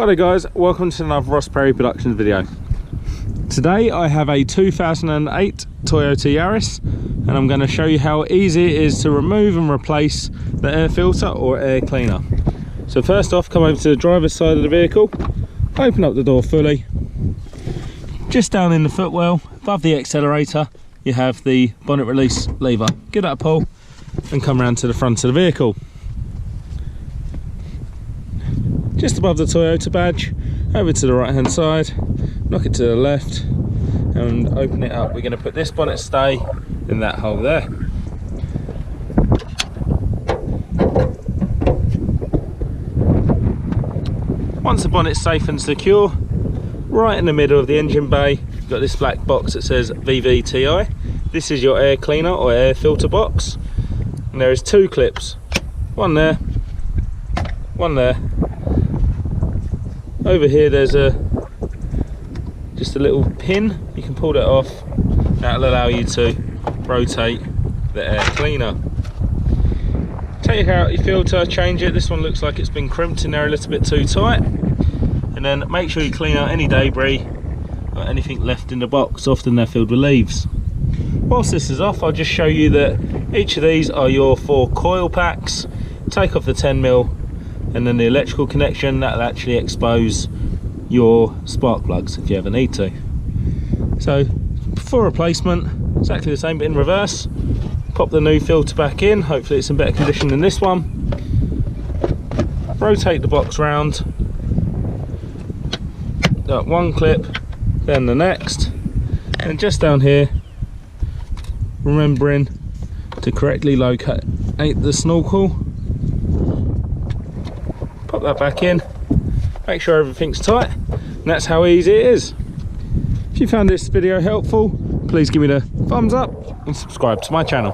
Hi there guys, welcome to another Ross Perry Productions video. Today I have a 2008 Toyota Yaris and I'm going to show you how easy it is to remove and replace the air filter or air cleaner. So first off, come over to the driver's side of the vehicle, open up the door fully. Just down in the footwell, above the accelerator, you have the bonnet release lever. Give that a pull and come around to the front of the vehicle. Just above the Toyota badge, over to the right hand side, knock it to the left and open it up. We're going to put this bonnet stay in that hole there. Once the bonnet's safe and secure, right in the middle of the engine bay, you've got this black box that says VVTI. This is your air cleaner or air filter box. And there is two clips, one there, one there. Over here there's just a little pin, you can pull that off. That'll allow you to rotate the air cleaner. Take out your filter, change it. This one looks like it's been crimped in there a little bit too tight. And then make sure you clean out any debris or anything left in the box. Often they're filled with leaves. Whilst this is off, I'll just show you that each of these are your 4 coil packs. Take off the 10mm and then the electrical connection. That'll actually expose your spark plugs if you ever need to. So for replacement, exactly the same but in reverse. Pop the new filter back in, hopefully it's in better condition than this one. Rotate the box round, one clip, then the next, and just down here, remembering to correctly locate the snorkel. Pop that back in, make sure everything's tight, and that's how easy it is. If you found this video helpful, please give me the thumbs up and subscribe to my channel.